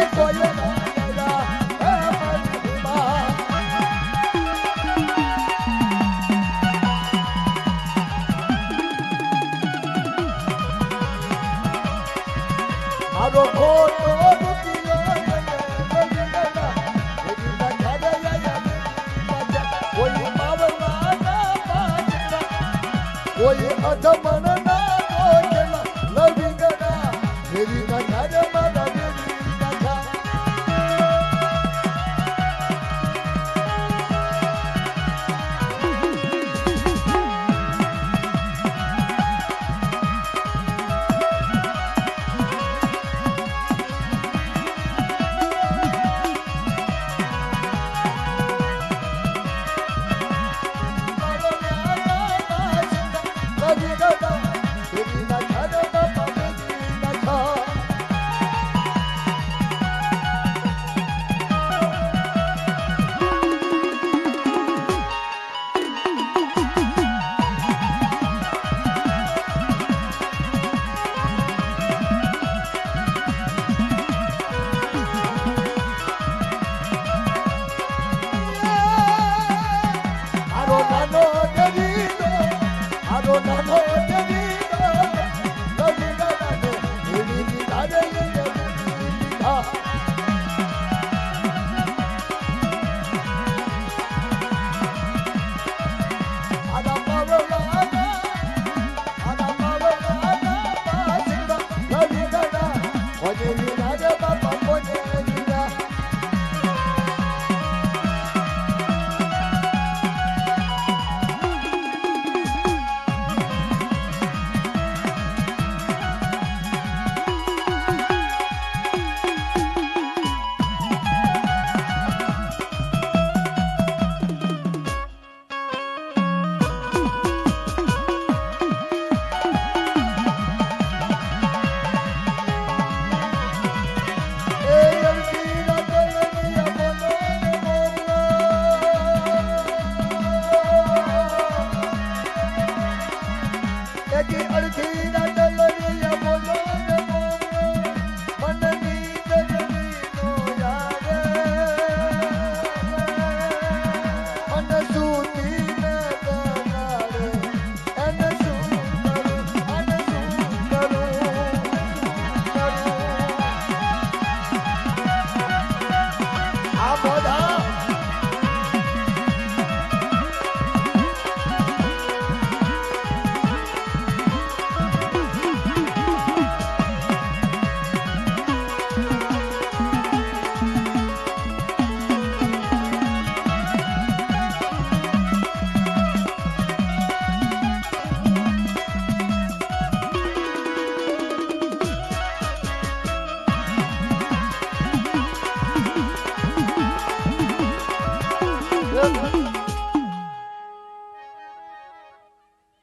પછી કોઈ ના મારો ખોટો કોઈ અધમણ ના લવી ગણા ફેરી ના ઘરે મારા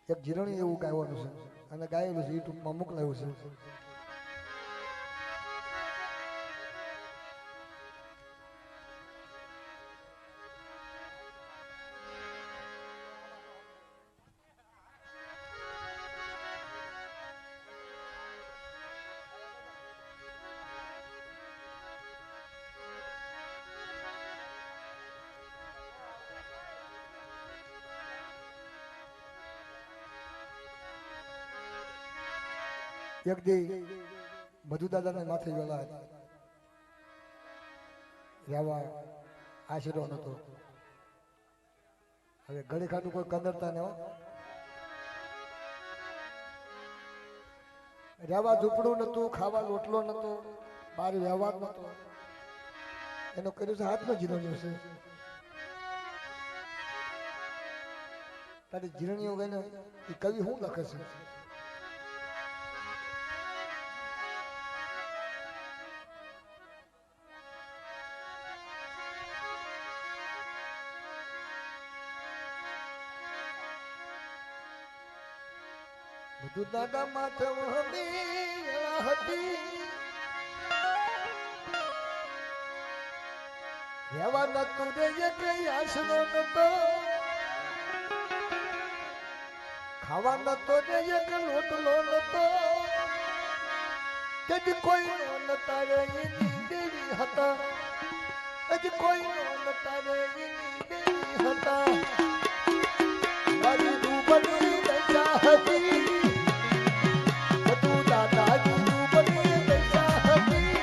એક જીરણી એવું ગાવાનું છે અને ગાયેલું છે યુટ્યુબમાં મોકલાયું છે. એક દી મધુ દાદાને માથે વેલા હતા રહેવા આશરો નતો. હવે ઘડી ખાતું કોઈ કંદરતા ને રહેવા ઝૂંપડું નતું, ખાવા લોટલો નતો, બહાર વ્યવહાર નતો. એનો કર્યું છે હાથમાં જીરણીઓ છે. તારી જીરણીઓ ગઈને એ કવિ શું લખે છે? મધુ દાદા માથે હતી રહેવા નતું રે કઈ આશરો નતો, ખાવા નતો રે એક લોટલો નતો. તેથી કોઈ ન તારે એની દેવી હતા હજી કોઈ ન તારે એની દેવી હતા મારી રૂબની દશા હતી બધું દાદાજી રૂબની દશા હતી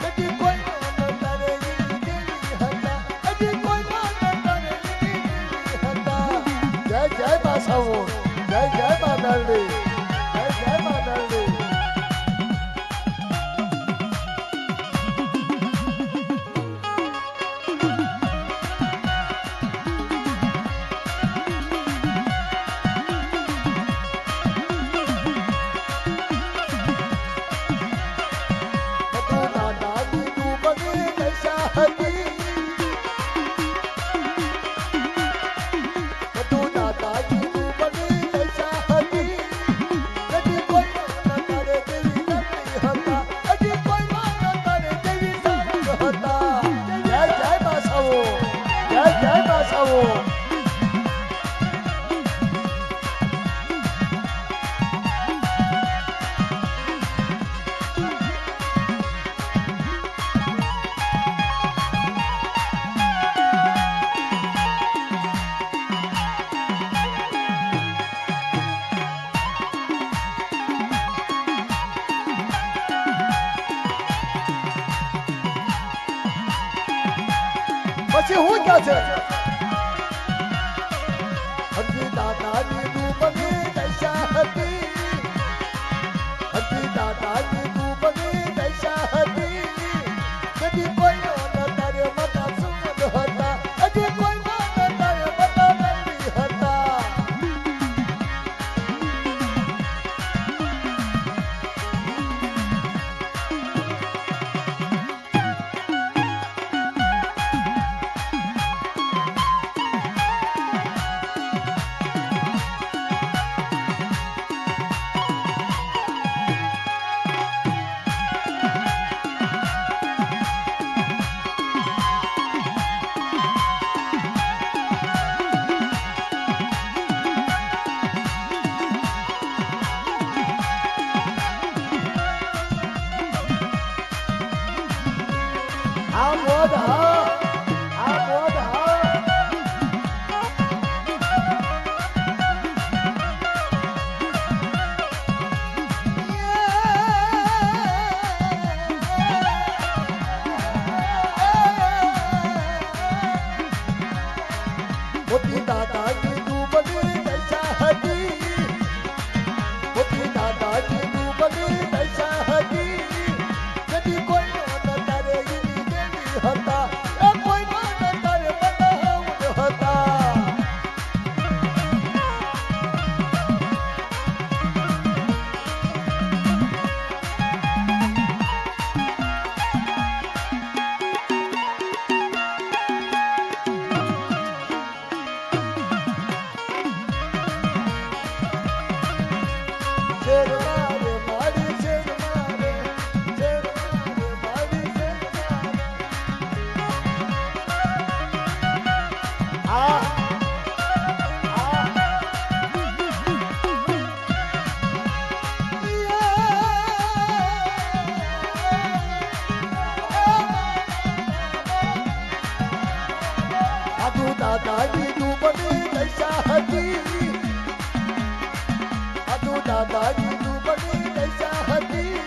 હજી કોઈ ન તારે એની દેવી હતા હજી કોઈ ન તારે એની દેવી હતા જય જય બાસાઓ જય જય માતાજી જય જય માતાજી પછી હું ક્યાં છે હજી દાદાજી ડૂબની દશા હતી હજી દાદાજી ડૂબની દશા હતી હજી કોઈ ન તારે મતા સુમદ હતા હજી કોઈ ન તારે મતા નંદી હતા આ મોદ હા આ મોદ હા મોતી દાદાજી ડૂબની દશા હતી મોતી દાદાજી ડૂબની દશા હતી જદી કોઈ ન તારે એની દેવી હતા એ કોઈ ન તારે બધા હતા શેર મારે મારી શેર મારે શેર મારે મારી શેર મારે આ સાધુ દાદાજી ડૂબની દશા હતી સાધુ દાદાજી ડૂબની દશા હતી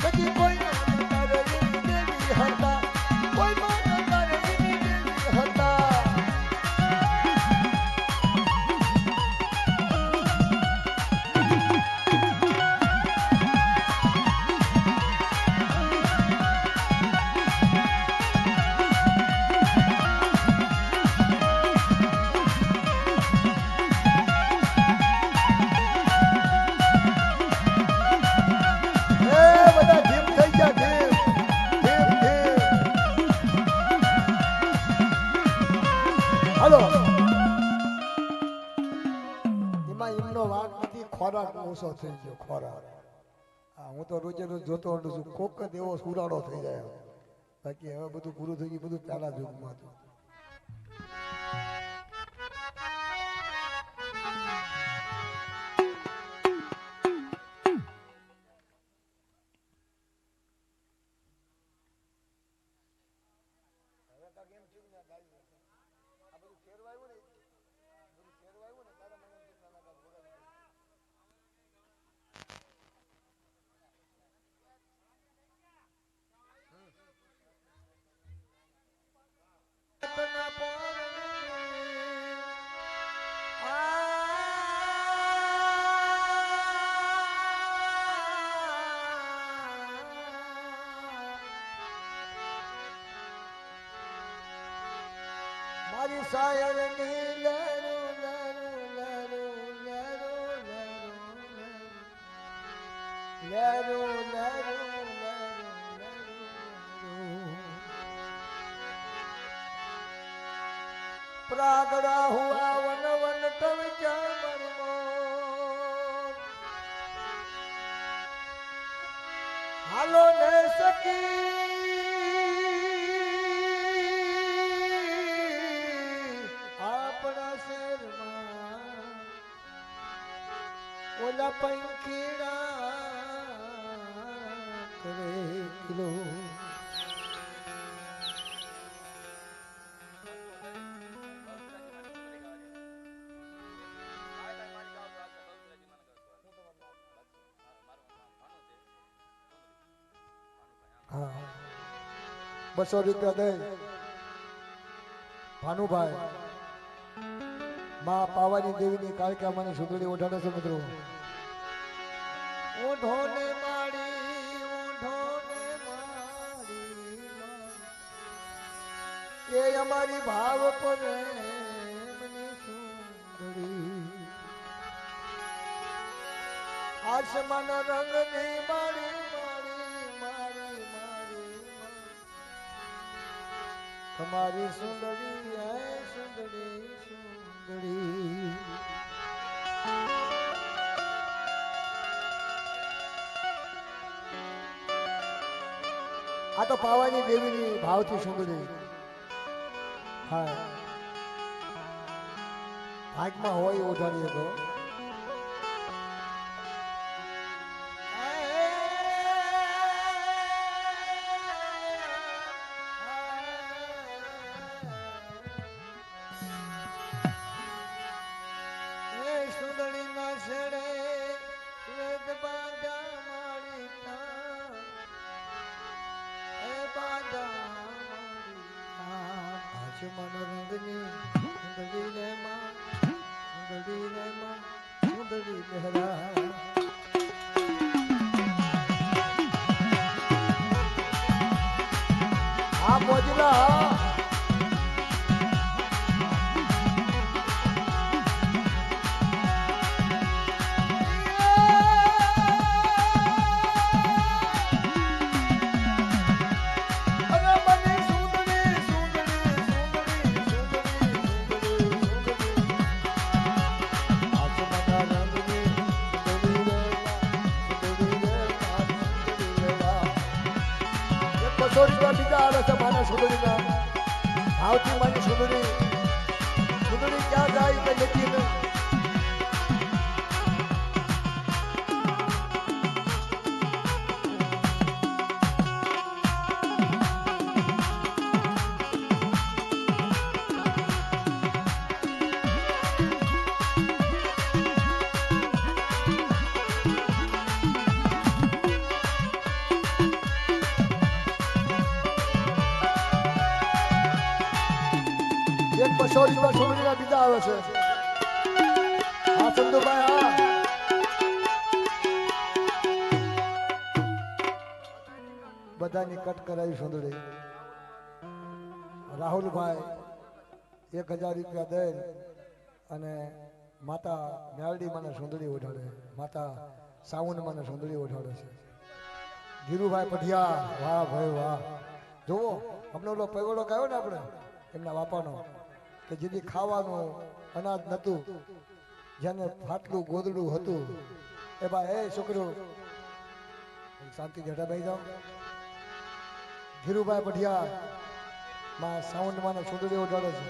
હજી કોઈ ન તારે એની દેવી હતા કોઈ ન તારે એની દેવી હતા બધા ધીમ થઈ ગયા ધીમ ધીમ ધીમ હાલો એમાં એમનો વાક નથી ખોરાક ઓછો થઈ ગયો ખોરાક હું તો રોજે રોજ જોતો હોઉં છું કોક જ એવો સુરાડો થઈ જાય બાકી હવે બધું પૂરું થઈ ગયું બધું પહેલા યુગમાં હતું શાયરની લહેરો લહેરો લહેરો લહેરો લહેરો લહેરો प्रागड़ा हुआ वन वन तव चामर मोर हालो ने सकी अपना शहर ओला पंखीड़ा करे किलो ₹200 દે ભાનુભાઈ માં પાવાની દેવીની કાળકા મને સુંદરી ઓઢાડે છે મિત્રો ઓઢોને માડી એ અમારી ભાવ પ્રેમની સુંદરી આસમાન રંગની માડી તમારી સુંદરી હે સુંદરી સુંદરી આ તો પાવાની દેવીની ભાવથી સુંદરી હા ભાગમાં હોય ઓઢાડી હતો મનોરંગની સુંદરી રે માં સુંદરી લહેરા આ મોજલા બીજા આવે છે માના સુંદરીના ભાવથી માની સુંદરી ક્યાં જાય તે નક્કી નહીં ₹200 સુંદરીના બીજા આવે છે હા ચંદુભાઈ હા બધાની કટ કરાવી સુંદરી રાહુલભાઈ ₹1000 દે અને માતા મેલડી મને સુંદરી ઓઢાડે માતા સાઉન્ડ મને સુંદરી ઓઢાડે છે ધીરુભાઈ પઢિયા વાહ ભાઈ વાહ જુઓ આપણે ઓલો પૈગોડો કયો ને આપણે એમના બાપાનો કે જેથી ખાવાનું અનાજ નતું જેને ફાટલું ગોદડું હતું એ ભાઈ એ છોકરો શાંતિ જટાભાઈ જાઓ ધીરુભાઈ પઢિયા માં સાઉન્ડ માં સુંદરી ઓઢાડે છે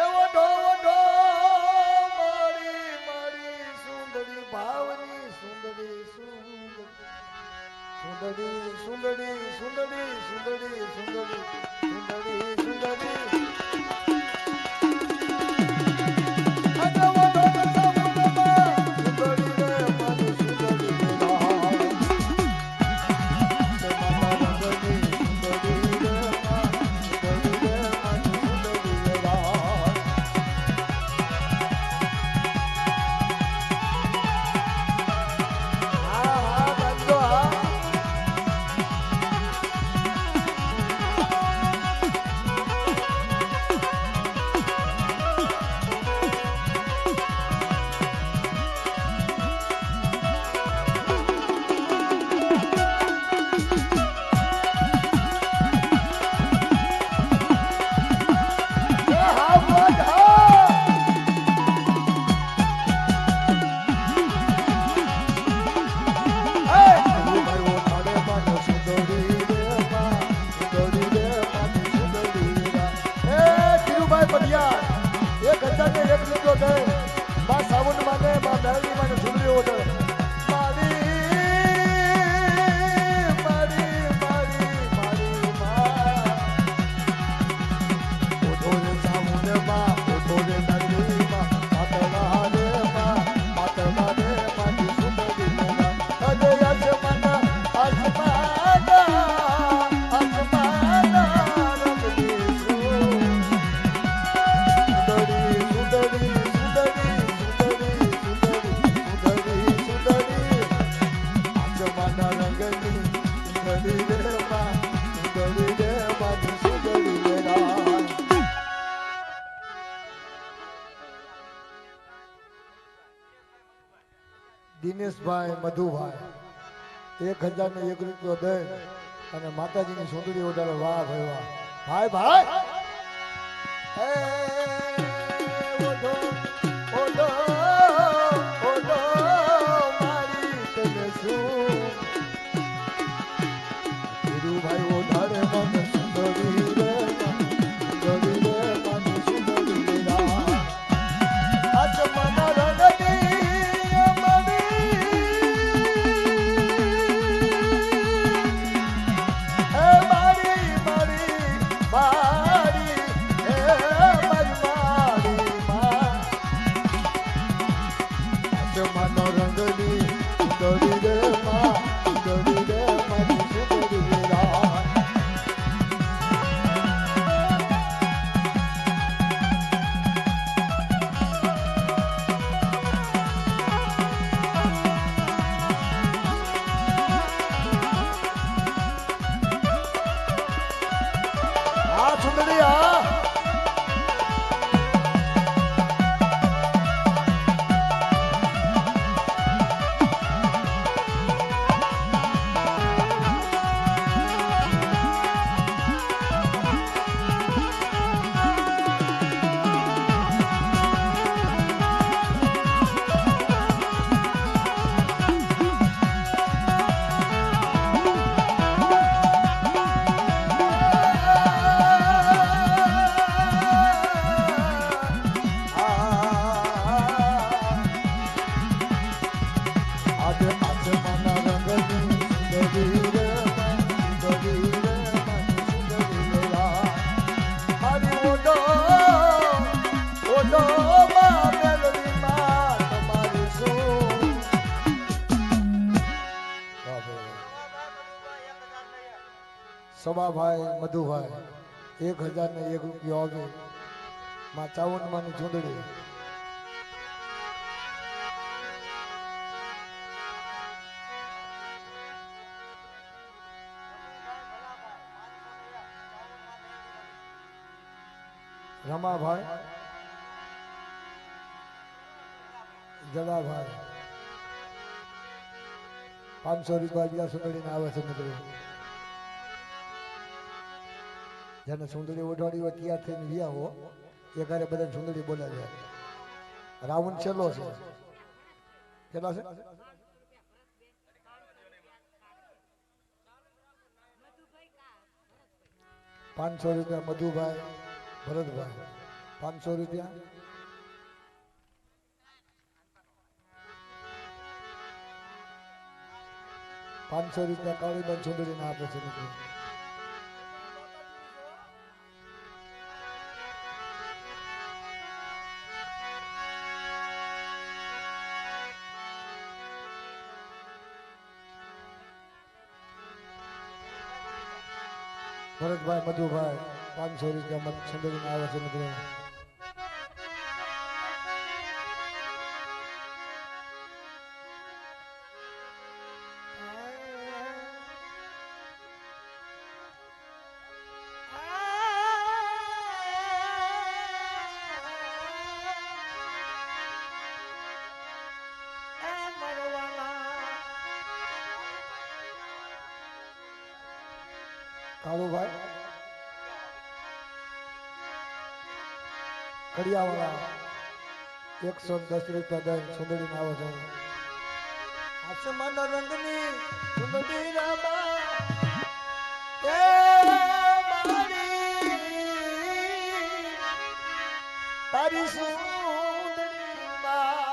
એ ઓઢો ઓઢો મારી મારી સુંદરી ભાવની સુંદરી સુંદરી સુંદરી સુંદરી સુંદરી સુંદરી સુંદરી સુંદરી દિનેશભાઈ મધુભાઈ 1001 રૂપિયો દે અને માતાજીની સુંદરી ઓઢાડે. વાહ ભાઈ વાહ. ભાઈ ભાઈ ઓઢો ઓઢો ઓઢો મારી તને શું ભાઈ ઓઢાડે મને સુંદરી રે સુંદરી રે મને સુંદરી રે આસમાન રંગની મારી મારી મારી આસમાન રંગની સુંદરી રે માં સુંદરી રે મારી સુંદરી રે સવાભાઈ મધુભાઈ 1001 રૂપિયો આવે. માં 54 માની ચૂંદડી. રમાભાઈ જલાભાઈ 500 રૂપિયા બીજા સુંદરીને આવે છે મિત્રો. જેને સુંદરી ઓઢાડી હોય તૈયાર થઈને વ્યા હો એ ઘરે બધા સુંદરી બોલાવે. રાઉન્ડ છેલ્લો છે. કેટલા છે? 500 રૂપિયા મધુભાઈ ભરતભાઈ 500 રૂપિયા. ₹500 કાળીબેન સુંદરીને આપે છે મિત્રો. ભરતભાઈ મધુભાઈ 500 રૂપિયા સુંદરીને આવે છે મિત્રો. કાળુભાઈ કડિયાવાળા 110 રૂપિયા દઈ સુંદરીને આવે છે. આસમાન રંગની સુંદરી રામા એ મારી તારી સુંદરી માં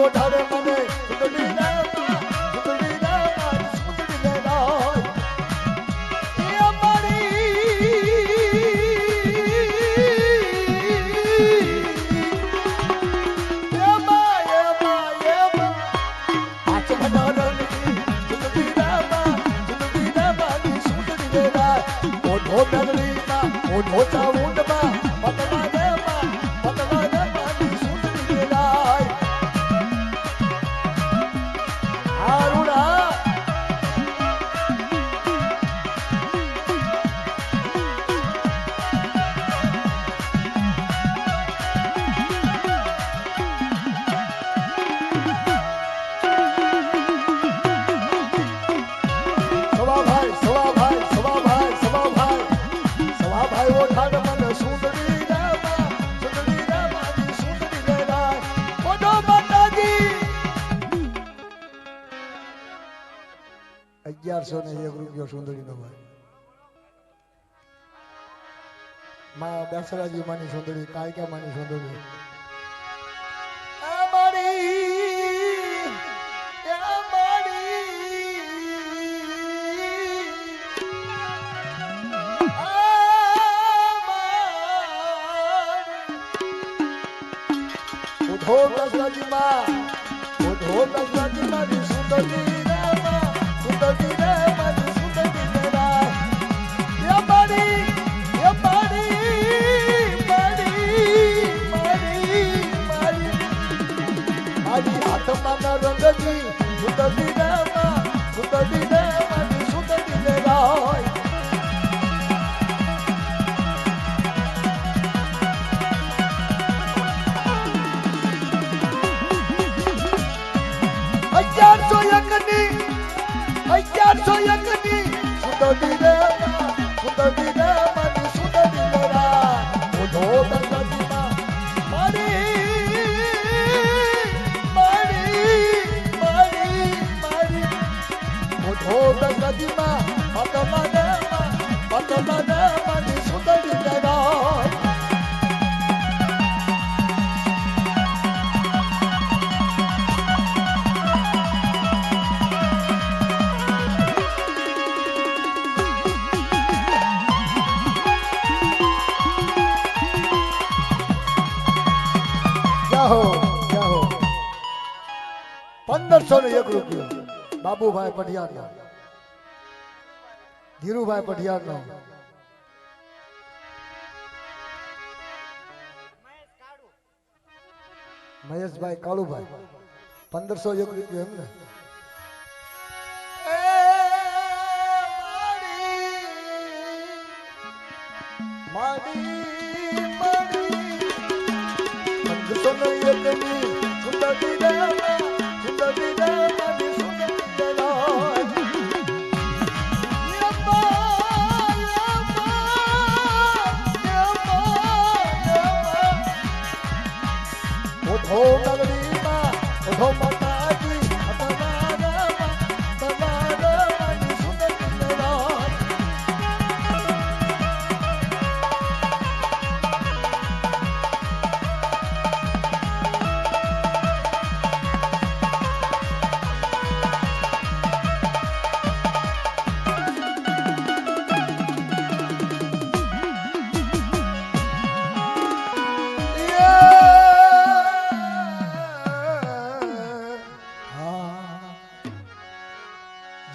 ઓઢાડે મને સુંદરી રામા સુંદરી રામા સુંદરી રામા જાય ઓઢો મેલડીમાં ઓઢો ચાઉંડમાં પતવાનામાં પતવાનામાં સુંદરી વેલાય આરુણા ₹1101 સુંદરીનો ભાઈ માં બેસરાજી માની સુંદરી કાયકા માની સુંદરી ઉધો બેસરાજી માં ઉધો બેસરાજી માની સુંદરી રંગજી સુંદરી રામા સુંદરી રામા સુંદરી રાય ₹1101 ની સુંદરી રામા સુંદરી રામા સુંદરી રાય ઓઢો ગંગાજીમાં મારી ઓઢો ગંગાજીમાં પતવાનામાં સુંદરી વેલાય ₹1501 બાબુભાઈ પઢિયારનો ધીરુભાઈ પઢિયારનો મહેશભાઈ કાળુભાઈ ₹1501 એમ ને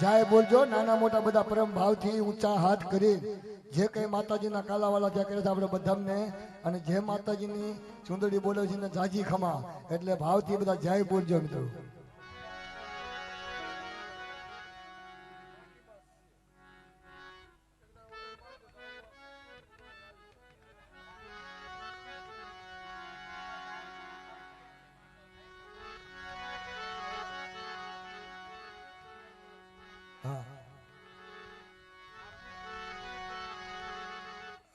જાય બોલજો નાના મોટા બધા પરમ ભાવથી ઊંચા હાથ કરી જે કઈ માતાજીના કાલાવાલા ત્યાં કરે છે આપણે બધાને અને જે માતાજીની સુંદરી બોલે છે ને જાજી ખમા એટલે ભાવથી બધા જાય બોલજો મિત્રો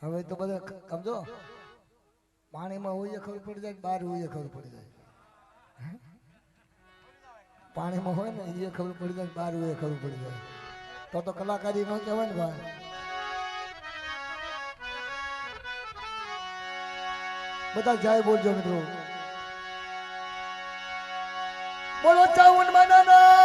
હવે તો બધા સમજો પાણીમાં હોય ખબર પડી જાય બહાર હોય ખબર પડી જાય પાણીમાં હોય ને એ ખબર પડી જાય બહાર હોય ખબર પડી જાય તો કલાકારી ન કહેવાય ને ભાઈ બધા જાય બોલજો મિત્રો બોલો 54 મહિનાના